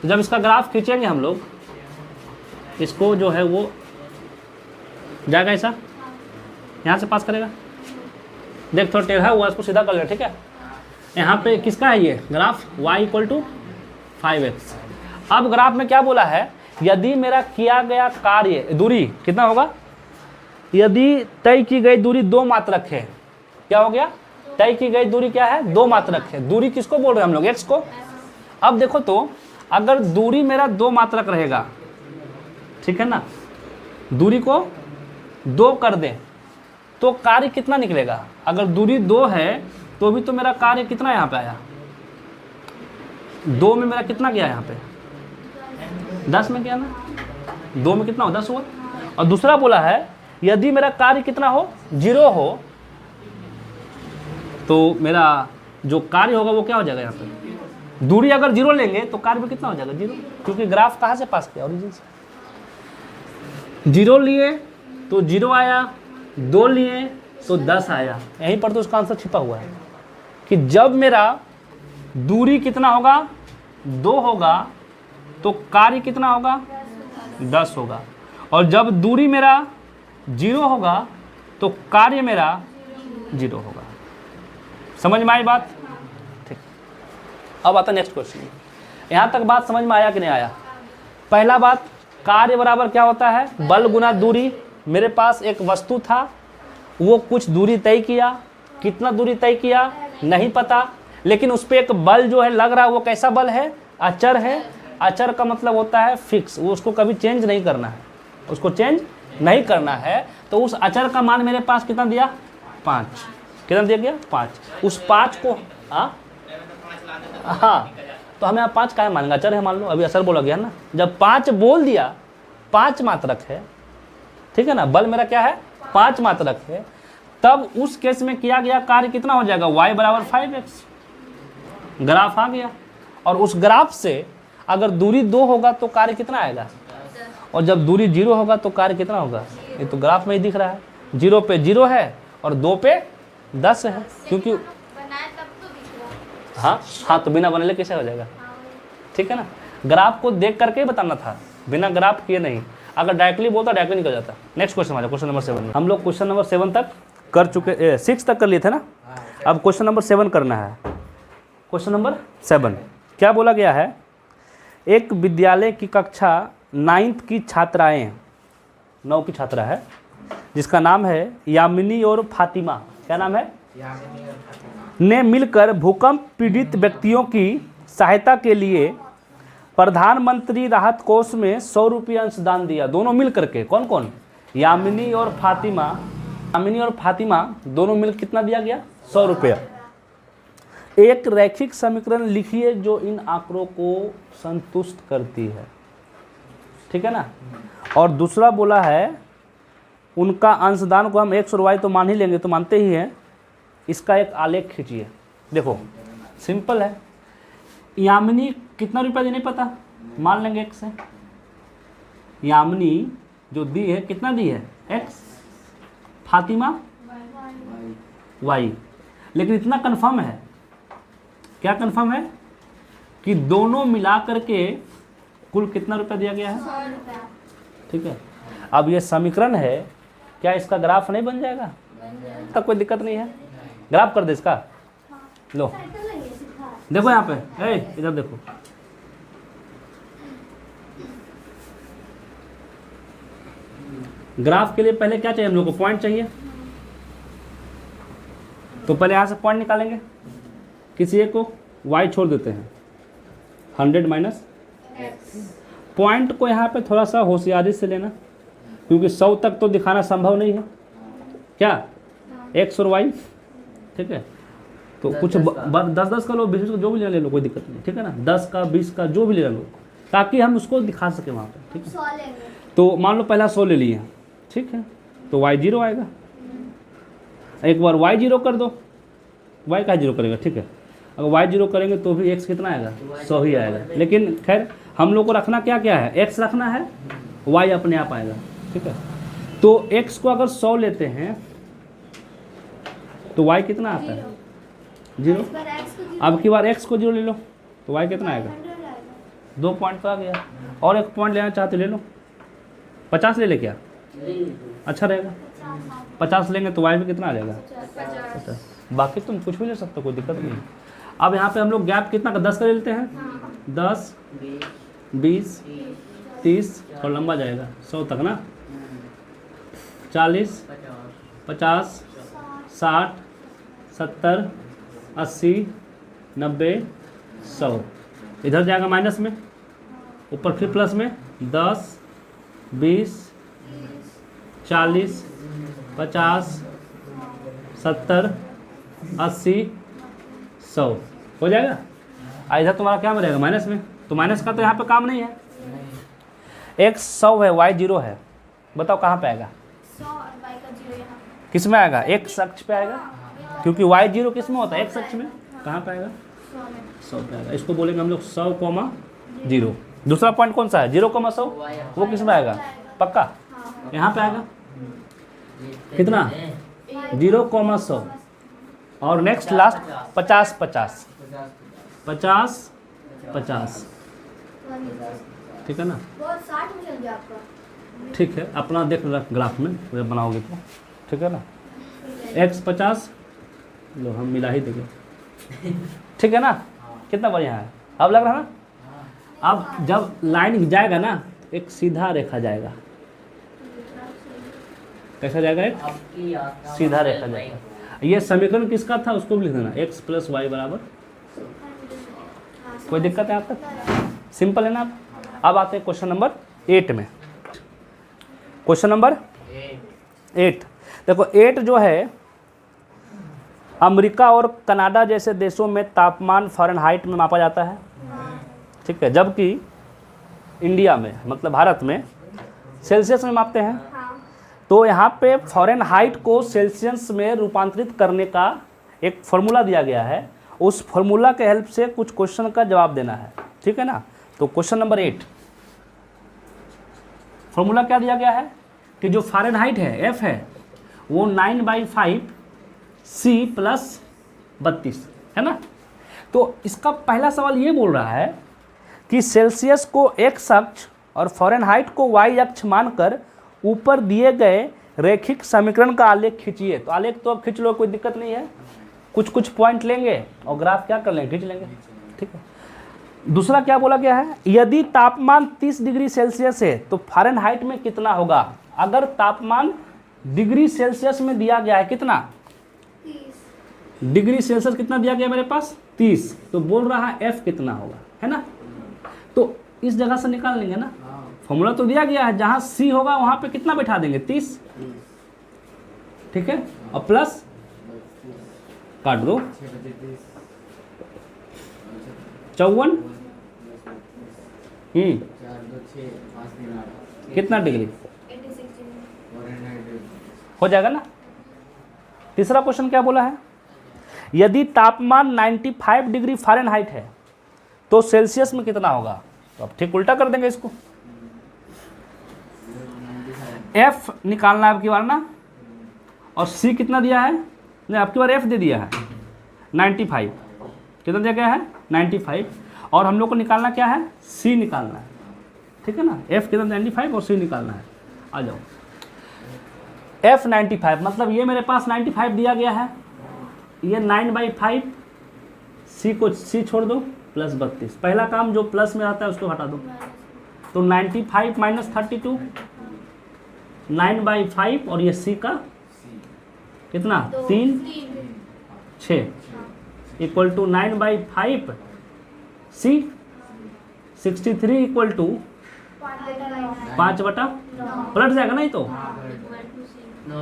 जब इसका ग्राफ खींचेंगे हम लोग, इसको जो है वो जाएगा ऐसा, यहाँ से पास करेगा, देख थोड़ा टेढ़ा हुआ, इसको सीधा कर ले, ठीक है। यहाँ पे किसका है ये ग्राफ, y = 5x। अब ग्राफ में क्या बोला है, यदि मेरा किया गया कार्य दूरी कितना होगा, यदि तय की गई दूरी 2 मात्रक है, क्या हो गया, तय की गई दूरी क्या है, 2 मात्रक है। दूरी किसको बोल रहे हैं हम लोग, x को। अब देखो तो अगर दूरी मेरा 2 मात्रक रहेगा, ठीक है ना, दूरी को 2 कर दें तो कार्य कितना निकलेगा। अगर दूरी 2 है तो भी तो मेरा कार्य कितना यहाँ पे आया, 2 में मेरा कितना गया, यहाँ पे 10 में गया ना, 2 में कितना हो, 10 हुआ। और दूसरा बोला है यदि मेरा कार्य कितना हो, 0 हो, तो मेरा जो कार्य होगा वो क्या हो जाएगा, यहाँ पे दूरी अगर 0 लेंगे तो कार्य में कितना हो जाएगा, 0, क्योंकि ग्राफ कहाँ से पास किया, ओरिजिन से। 0 लिए तो 0 आया, 2 लिए तो 10 आया। यहीं पर तो उसका आंसर छिपा हुआ है कि जब मेरा दूरी कितना होगा, 2 होगा, तो कार्य कितना होगा, 10 होगा। और जब दूरी मेरा 0 होगा तो कार्य मेरा 0 होगा। समझ में आई बात, ठीक। अब आता नेक्स्ट क्वेश्चन। यहाँ तक बात समझ में आया कि नहीं आया। पहला बात, कार्य बराबर क्या होता है, बल गुना दूरी। मेरे पास एक वस्तु था, वो कुछ दूरी तय किया, कितना दूरी तय किया नहीं पता, लेकिन उस पर एक बल जो है लग रहा है, वो कैसा बल है, अचर है। अचर का मतलब होता है फिक्स, वो उसको कभी चेंज नहीं करना है, उसको चेंज नहीं करना है। तो उस अचर का मान मेरे पास कितना दिया, 5, कितना दिया गया, 5। उस 5 को हाँ, तो हमें यहाँ 5 का है मानेंगे, अचर है मान लो, अभी असर बोला गया ना। जब 5 बोल दिया, 5 मात्रक है, ठीक है ना, बल मेरा क्या है, 5 मात्रक है, तब उस केस में किया गया कार्य कितना हो जाएगा, y = 5x। ग्राफ आ गया, और उस ग्राफ से अगर दूरी 2 होगा तो कार्य कितना आएगा, और जब दूरी 0 होगा तो कार्य कितना होगा। ये तो ग्राफ में ही दिख रहा है, 0 पे 0 है और 2 पे 10 है, क्योंकि
बनाए तब तो दिख रहा।
हाँ, तो बिना बनेले कैसे हो जाएगा, ठीक है ना। ग्राफ को देख करके ही बताना था, बिना ग्राफ किए नहीं। अगर डायरेक्टली बोलता डायरेक्टली निकल जाता। नेक्स्ट क्वेश्चन हमारा, क्वेश्चन नंबर 7। हम लोग क्वेश्चन नंबर 7 तक कर चुके, 6 तक कर लिए थे ना। अब क्वेश्चन नंबर 7 करना है। क्वेश्चन नंबर 7 क्या बोला गया है, एक विद्यालय की कक्षा 9th की छात्राएं, 9 की छात्रा है, जिसका नाम है यामिनी और फातिमा, क्या नाम है, ने मिलकर भूकंप पीड़ित व्यक्तियों की सहायता के लिए प्रधानमंत्री राहत कोष में 100 रुपये अंशदान दिया। दोनों मिल करके, कौन कौन, यामिनी और फातिमा, यामिनी और फातिमा दोनों मिल कितना दिया गया, 100 रुपया। एक रैखिक समीकरण लिखिए जो इन आंकड़ों को संतुष्ट करती है, ठीक है ना। और दूसरा बोला है उनका अंशदान को हम x और y तो मान ही लेंगे, तो मानते ही हैं, इसका एक आलेख खींचिए। देखो सिंपल है, यामिनी कितना रुपया दी नहीं पता, मान लेंगे x है। यामिनी जो दी है कितना दी है x, फातिमा y। लेकिन इतना कंफर्म है, क्या कंफर्म है कि दोनों मिला करके कुल कितना रुपया दिया गया है,
100 रुपया।
ठीक है। अब ये समीकरण है, क्या इसका ग्राफ नहीं बन जाएगा, तब कोई दिक्कत नहीं है, ग्राफ कर दे इसका। लो देखो यहाँ पे, इधर देखो, ग्राफ के लिए पहले क्या चाहिए हम लोग को, पॉइंट चाहिए। तो पहले यहाँ से पॉइंट निकालेंगे, किसी एक को y छोड़ देते हैं, 100 माइनस पॉइंट को यहाँ पे थोड़ा सा होशियारी से लेना, क्योंकि 100 तक तो दिखाना संभव नहीं है, क्या x और y, ठीक है। तो कुछ 10-10 का लो, 20 का जो भी ले लो, कोई दिक्कत नहीं, ठीक है ना। 10 का 20 का जो भी ले लो, ताकि हम उसको दिखा सके वहाँ पे, ठीक है।
100 लेंगे।
तो मान लो पहला 100 ले लिए, ठीक है, तो y 0 आएगा। एक बार y 0 कर दो, y का 0 करेगा, ठीक है। अगर y 0 करेंगे तो भी x कितना आएगा, 100 ही आएगा। लेकिन खैर हम लोग को रखना क्या क्या है, x रखना है, y अपने आप आएगा, ठीक है। तो x को अगर 100 लेते हैं तो y कितना आता है, 0। अब की बार x को 0 ले लो तो y कितना आएगा, 2 पॉइंट तो आ गया। और एक पॉइंट लेना चाहते ले लो, 50 ले ले, क्या अच्छा रहेगा, 50 लेंगे तो y में कितना आ जाएगा, 50। बाकी तुम कुछ भी ले सकते हो, कोई दिक्कत नहीं। अब यहाँ पे हम लोग गैप कितना का 10 का ले लेते हैं, 10 20 30 और लंबा जाएगा 100 तक ना, 40 50 60 70 80 90 100। इधर जाएगा माइनस में, ऊपर फिर प्लस में, 10 20 40 50 70 80 100 हो जाएगा। इधर तुम्हारा क्या बनेगा, माइनस में, तो माइनस का तो यहाँ पे काम नहीं है। x 100 है, y 0 है, बताओ कहाँ पे आएगा,
100 और y का 0 यहाँ।
किस में आएगा, x अक्ष पे आएगा, क्योंकि y 0 किस में होता है, x अक्ष में। कहाँ पे आएगा, 100 पे आएगा। इसको बोलेंगे हम लोग 100,0। दूसरा पॉइंट कौन सा है, 0,100, वो किस में आएगा, पक्का यहाँ पे आएगा, कितना 0,100। और नेक्स्ट लास्ट 50 50 50 50, ठीक है ना।
बहुत 60 में चल गया आपका,
ठीक है, अपना देख ग्राफ में जब बनाओगे तो, ठीक है ना। x 50 लो, हम मिला ही देंगे, ठीक है ना। कितना बढ़िया है, अब लग रहा है ना। अब जब लाइन जाएगा ना, एक सीधा रेखा जाएगा, कैसा जाएगा, एक सीधा रेखा जाएगा। ये समीकरण किसका था उसको भी लिख देना, x + y बराबर, कोई दिक्कत है आप तक, सिंपल है ना। अब आते हैं क्वेश्चन नंबर 8 में। क्वेश्चन नंबर 8 देखो, 8 जो है, अमेरिका और कनाडा जैसे देशों में तापमान फ़ारेनहाइट में मापा जाता है, ठीक है, जबकि इंडिया में, मतलब भारत में, सेल्सियस में मापते हैं। तो यहाँ पे फ़ारेनहाइट को सेल्सियस में रूपांतरित करने का एक फॉर्मूला दिया गया है, उस फॉर्मूला के हेल्प से कुछ क्वेश्चन का जवाब देना है, ठीक है ना। तो क्वेश्चन नंबर 8, फॉर्मूला क्या दिया गया है कि जो फ़ारेनहाइट है, F है, वो 9/5 C + 32 है ना। तो इसका पहला सवाल ये बोल रहा है कि सेल्सियस को x अक्ष और फ़ारेनहाइट को y अक्ष मानकर ऊपर दिए गए रैखिक समीकरण का आलेख खींचिए। तो आलेख तो अब खींच लो, कोई दिक्कत नहीं है, कुछ पॉइंट लेंगे और ग्राफ क्या कर लेंगे, खींच लेंगे, ठीक है। दूसरा क्या बोला गया है, यदि तापमान 30 डिग्री सेल्सियस है तो फ़ारेनहाइट में कितना होगा। अगर तापमान डिग्री सेल्सियस में दिया गया है, कितना
30
डिग्री सेल्सियस कितना दिया गया मेरे पास, 30, तो बोल रहा है F कितना होगा, है ना। तो इस जगह से निकाल लेंगे ना, फॉर्मूला तो दिया गया है, जहाँ C होगा वहाँ पे कितना बैठा देंगे, 30, ठीक है, और प्लस काट दो, 54 कितना डिग्री
86
हो जाएगा ना। तीसरा क्वेश्चन क्या बोला है, यदि तापमान 95 डिग्री फ़ारेनहाइट है तो सेल्सियस में कितना होगा। तो अब ठीक उल्टा कर देंगे इसको, F निकालना है आपकी बार ना, और C कितना दिया है, नहीं आपकी बार F दे दिया है 95, कितना दिया गया है 95, और हम लोग को निकालना क्या है, C निकालना है, ठीक है ना। F कितना 95 और C निकालना है। आ जाओ, F 95 मतलब ये मेरे पास 95 दिया गया है, ये 9/5, C को C छोड़ दो प्लस 32, पहला काम जो प्लस में आता है उसको हटा दो, तो 95 माइनस 32 9/5 और ये C का कितना 3 6 equal to 9/5 C 63 equal to 5/, पलट जाएगा ना ये तो,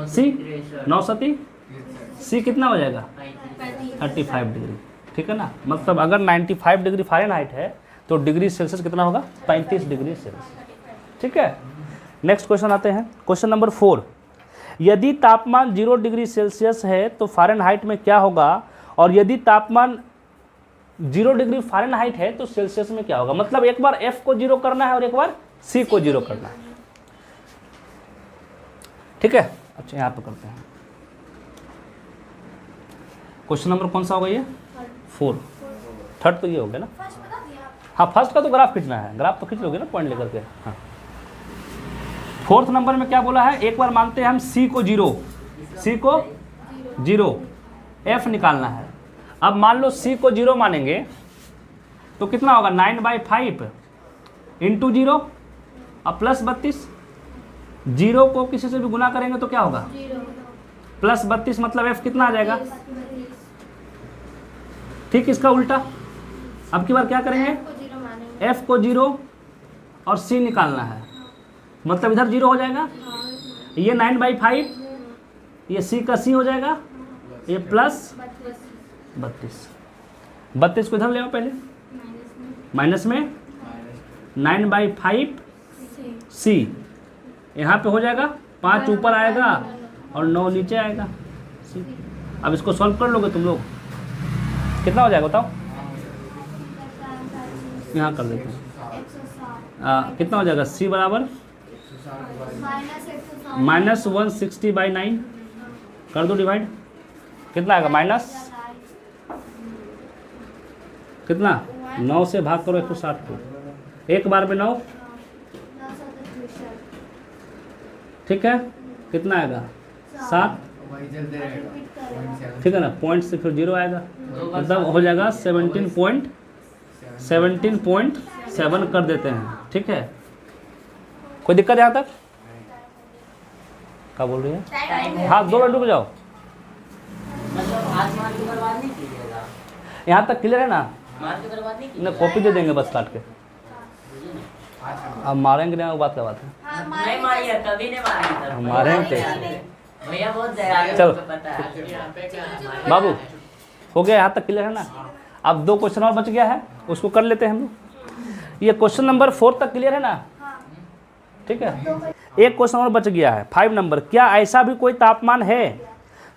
C 9 सती C कितना हो जाएगा 35 डिग्री, ठीक है ना। मतलब अगर 95 डिग्री फ़ारेनहाइट है तो डिग्री सेल्सियस कितना होगा 35 डिग्री सेल्सियस, ठीक है। नेक्स्ट क्वेश्चन आते हैं, क्वेश्चन नंबर 4, यदि तापमान 0 डिग्री सेल्सियस है तो फ़ारेनहाइट में क्या होगा, और यदि तापमान 0 डिग्री फ़ारेनहाइट है तो सेल्सियस में क्या होगा। मतलब एक बार F को 0 करना है और एक बार C को 0 करना है, ठीक है। अच्छा यहाँ पे करते हैं, क्वेश्चन नंबर कौन सा होगा ये 4, थर्ड तो ये हो गया ना।
फर्स्ट बता दिया आप।
हाँ फर्स्ट का तो ग्राफ खींचना है, ग्राफ तो खींच लोगे ना पॉइंट लेकर के। हाँ फोर्थ नंबर में क्या बोला है, एक बार मानते हैं हम C को 0, C को 0, F निकालना है। अब मान लो C को 0 मानेंगे तो कितना होगा 9/5 इंटू 0 और प्लस 32, 0 को किसी से भी गुना करेंगे तो क्या होगा प्लस 32, मतलब F कितना आ जाएगा, ठीक। इसका उल्टा अब की बार क्या करेंगे, F को 0 और C निकालना है, मतलब इधर 0 हो जाएगा, ये 9/5, ये C का C हो जाएगा, ये प्लस 32 को इधर ले आओ पहले, माइनस में 9/5 C यहाँ पे हो जाएगा, 5 ऊपर आएगा और 9 नीचे आएगा C। अब इसको सॉल्व कर लोगे तुम लोग, कितना हो जाएगा बताओ, यहाँ कर देते हैं, कितना हो जाएगा C बराबर -160/9 कर दो डिवाइड, कितना आएगा माइनस कितना 9 से भाग करो 160 को, एक बार में 9, ठीक है, कितना आएगा 7, ठीक है ना, पॉइंट से फिर 0 आएगा, मतलब हो जाएगा 17.7 कर देते हैं, ठीक है। कोई दिक्कत यहाँ तक, क्या बोल रही है, हाँ 2 मिनट रुक जाओ, यहाँ तक क्लियर है ना, ना कॉपी दे देंगे बस काट के, अब मारेंगे नहीं वो बात क्या बात है,
नहीं मारिए कभी नहीं मारिए,
मारेंगे
भैया बहुत दया,
चलो
पता है
बाबू हो गया, यहाँ तक क्लियर है ना। अब 2 क्वेश्चन और बच गया है, उसको कर लेते हैं हम लोग। ये क्वेश्चन नंबर 4 तक क्लियर है ना, ठीक है। एक क्वेश्चन और बच गया है 5 नंबर, क्या ऐसा भी कोई तापमान है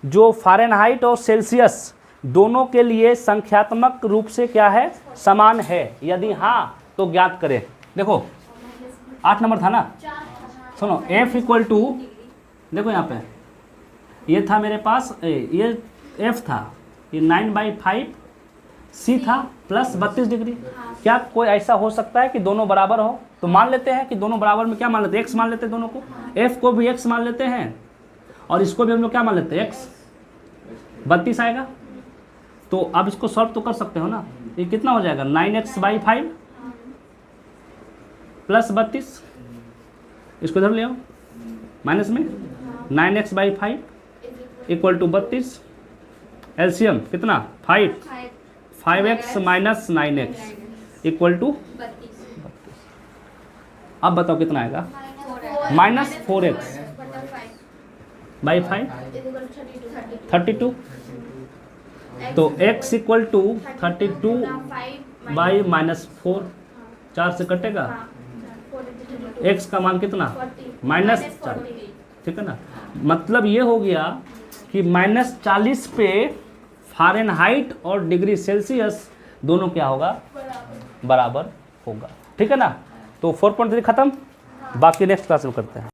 जो फ़ारेनहाइट और सेल्सियस दोनों के लिए संख्यात्मक रूप से क्या है समान है, यदि हाँ तो ज्ञात करें। देखो 8 नंबर था ना, सुनो F इक्वल टू, देखो यहाँ पे ये था मेरे पास, ये F था, ये 9/5 C था प्लस 32 डिग्री। क्या कोई ऐसा हो सकता है कि दोनों बराबर हो, तो मान लेते हैं कि दोनों बराबर में क्या मान लेते हैं, x मान लेते हैं, दोनों को F को भी x मान लेते हैं और इसको भी हम लोग क्या मान लेते हैं x, 32 आएगा। तो अब इसको सॉल्व तो कर सकते हो ना, ये कितना हो जाएगा 9x/5 प्लस 32, इसको इधर ले आओ माइनस में 9x/5 इक्वल टू 32, एलसीएम कितना 5x minus 9x equal to 32। अब बताओ कितना आएगा, -4x/5 32, तो x इक्वल टू 32 बाई -4, 4 से कटेगा,
हाँ, 40
x का मान कितना
40
-4, ठीक है ना। मतलब ये हो गया कि -40 पे फ़ारेनहाइट और डिग्री सेल्सियस दोनों क्या होगा, बराबर होगा, ठीक है ना। तो 4.3 खत्म, बाकी नेक्स्ट क्लास में करते हैं।